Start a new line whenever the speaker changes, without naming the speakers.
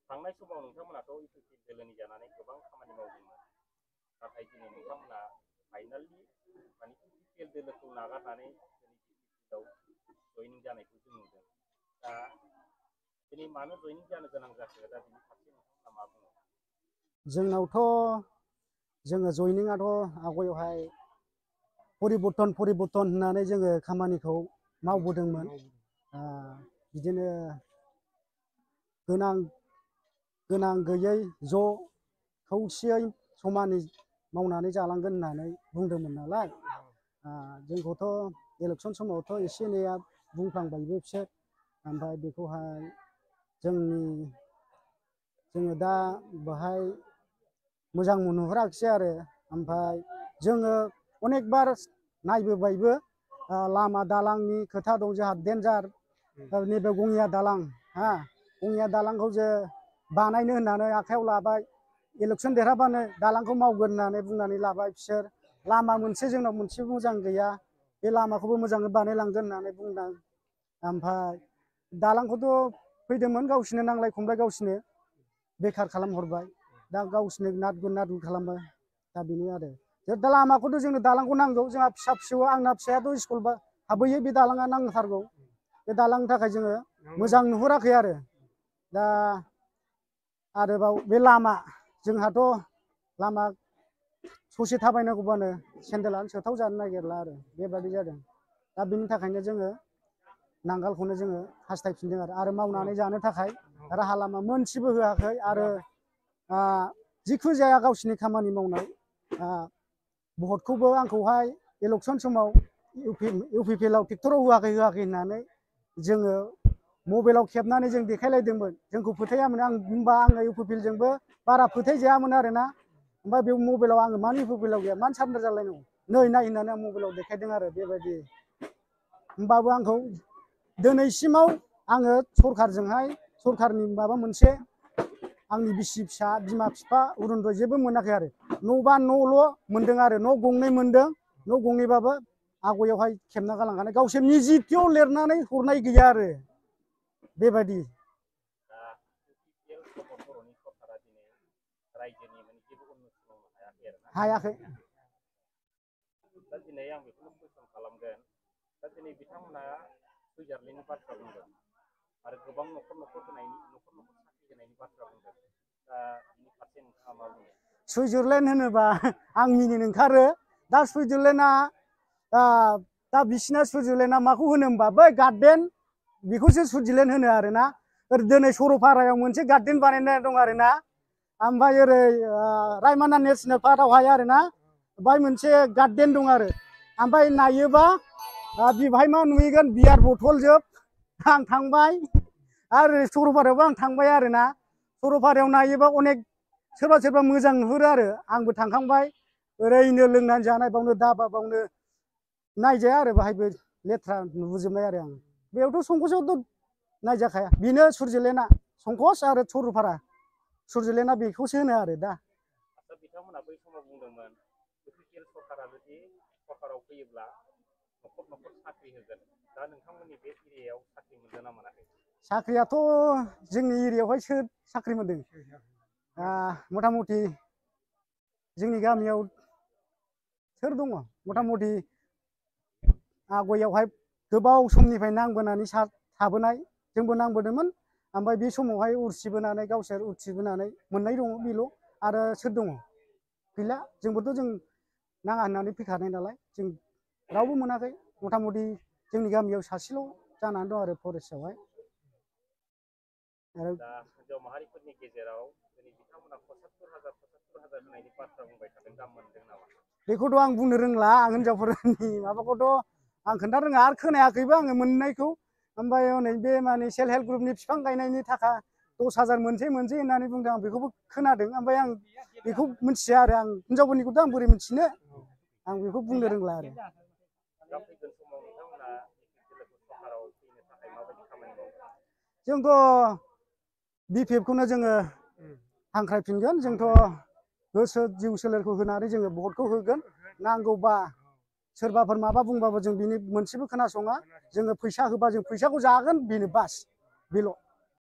थांनाय समाव नोंथांमोनाथ' इउपिपिएल दोलोनि जानानै गोबां खामानि मावदोंमोन नाथाय दिनै नोंथांमोना फाइनालि माने इउपिपिएल दोलोखौ नागारनानै दिनै जयनिं जानायखौ जों नुदों दा दिनै मानो जयनिं जानो गोनां जाखो दा बिनि फारसे नोंथांमोना मा बुङो?
जोंनावथ' जोङो जयनिंआथ' आवगायावहाय परिबर्तन होननानै जोङो खामानिखौ मावबोदोंमोन बिदिनो गोनां गैयै ज' खौसेयै समानै मावनानै जालांगोन होननानै बुंदोंमोन नालाय जोंखौथ' इलेक्सन समावथ' एसे एनैया बुंफ्लांबायबो बिसोर ओमफ्राय बेखौहाय जोङो दा बेहाय मोजां नुहुराखिसै आरो ओमफ्राय जोङो अनेकबार नायबोबायबो लामा दालांनि खोथा दं जोंहा डेन्जार नैबे गङिया दालां गङिया दालांखौ जे बानायनो होननानै आखायाव लाबाय इलेक्सन देरहाबानो दालांखौ मावगोन होननानै बुंनानै लाबाय बिसोर लामा मोनसे जोंनाव मोनसेबो मोजां गैया बे लामाखौबो मोजाङै बानायलांगोन होननानै बुंदों ओमफ्राय दालांखौथ' फैदोंमोन गावसोरनो नांलाय खमलाय गावसोरनो बेखार खालामहरबाय दा गावसोरनो नादगुन खालामबाय दा बेनो आरो दा लामाखौथ' जोंनो दालांखौ नांगौ जोंहा फिसा आंना फिसायाथ' स्कुल हाबहैयो बे दालाङा नांथारगौ बे दालांनि थाखाय जोङो मोजां नुहुराखै आरो दा आरोबाव बे लामा जोंहाथ' लामा ससे थाबायनांगौबानो सेन्देलानो सोथाव जानो नागिरला आरो बेबादि जादों दा बेनि थाखायनो जोङो नांगालखौनो जोङो हास्थायफिनदों आरो मावनानै जानो थाखाय राहा लामा मोनसेबो होआखै आरो जिखुनु जाया गावसिनि खामानि मावनाय भटखौबो आंखौहाय इलेक्सन समाव इउपिपिएलआव ट्रेक्टराव होआखै होननानै जोङो मबाइलाव खेबनानै जों देखायलायदोंमोन जोंखौ फोथायामोन होनबा आङो इउपिपिएलजोंबो बारा फोथायजायामोन आरोना ओमफ्राय बे मबाइलाव आङो मानो इउपिपिएलआव गैया मानो सारेन्डार जालायनांगौ नाय होननानै आं मबाइलाव देखायदों आरो बेबायदि होमबाबो आंखौ दिनैसिमाव आङो सरकारनि माबा मोनसे आंनि बिसि फिसा बिमा बिफा अरुनदय जेबो मोनाखै आरो न'बा न'ल' मोनदों आरो न' गंनै मोनदों न' गंनैबाबो आवगायावहाय खेबना गालांनानै गावसोर निजिटियाव लिरनानै हरनाय गैया आरो बेबायदि हायाखै
दा दिनै आं बेखौनो कुइसन खालामगोन दा दिनै बिथांमोना सुइजारलेण्डनि बाथ्रा बुंदों आरो गोबां न'खर साख्रि होनायनि बाथ्रा बुंदों दा बिनि फारसे नोंथाङा मा बुङो?
सुइजारलेण्ड होनोबा आं मिनिनो ओंखारो दा सुइजारलेण्डआ दा बिसिना सुइजारलेण्डआ माखौ होनो होनबा बै गार्डेन बेखौसो सुइजारलेण्ड होनो आरोना दिनै सरलपारायाव मोनसे गार्डेन बानायनाय दं आरोना ओमफ्राय ओरै रायमना नेसनेल पार्कआवहाय आरोना बाय मोनसे गार्डेन दं आरो ओमफ्राय नायोबा बेवहाय मा नुहैगोन बियार बथल जोब आं थांबाय आरो सरलपारायावबो आं थांबाय आरोना सरलपारायाव नायोबा अनेक सोरबा मोजां नुहुरो आरो आंबो थांखांबाय ओरैनो लोंनानै जानाय बावनो दाबा बावनो नायजाया आरो बाहायबो लेथ्रा नुबोजोबनाय आरो आं बेयावथ' संकसआवथ' नायजाखाया बेनो सुइजारलेण्डआ संकस आरो सरलपारा सुइजारलेण्डआ बेखौसो होनो आरो दा
बिथांमोना बै समाव बुंदोंमोन इउपिपिएल सरकारा जुदि सरकाराव फैयोब्ला न'खर साख्रि होगोन दा नोंथांमोननि बे एरियायाव साख्रि मोनदों ना मोनाखै?
साख्रियाथ' जोंनि एरियायावहाय सोर साख्रि मोनदों मथा मथि जोंनि गामियाव सोर दङ मथा मथि आवगायावहाय गोबाव समनिफ्राय नांबोनानै थाबोनाय जोंबो नांबोदोंमोन ओमफ्राय बे समावहाय गावसोर उथ्रिबोनानै मोननाय दङ बेल' आरो सोर दङ गैला जोंबोथ' जों नाङा होननानै फैखानाय नालाय जों रावबो मोनाखै मथा मथि जोंनि गामियाव सासेल' जानानै दं आरो फरेस्टआवहाय
दा हिनजाव माहारिफोरनि गेजेराव दिनै बिथांमोना 75,000 होनायनि बाथ्रा बुंबाय थादों दा मोनदों नामा?
बेखौथ' आं बुंनो रोंला आं हिनजावफोरनि माबाखौथ' आं खोन्थानो रोङा आरो खोनायाखैबो आङो मोननायखौ ओमफ्राय हनै बे माने सेल्फ हेल्प ग्रुपनि बिफां गायनायनि थाखा 10,000 मोनसै होननानै बुंदों आं बेखौबो खोनादों ओमफ्राय आं बेखौ मिथिया आरो आं हिनजावफोरनिखौथ' आं बोरै मिथिनो आं बेखौ बुंनो रोंला आरो
दा फैगोन समाव नोंथांमोना दोलोखौ सरकाराव फैनो थाखाय माबायदि खामानि मावगोन?
जोंथ' BPF-खौनो जोङो हांख्रायफिनगोन। जोंथ' गोसो जिउ सोलेरखौ होनानै जोङो भटखौ होगोन। नांगौबा सोरबाफोर माबा बुंबाबो जों बिनि मोनसेबो खोनासङा। जोङो फैसा होबा जों फैसाखौ जागोन बेनो बास बेल'।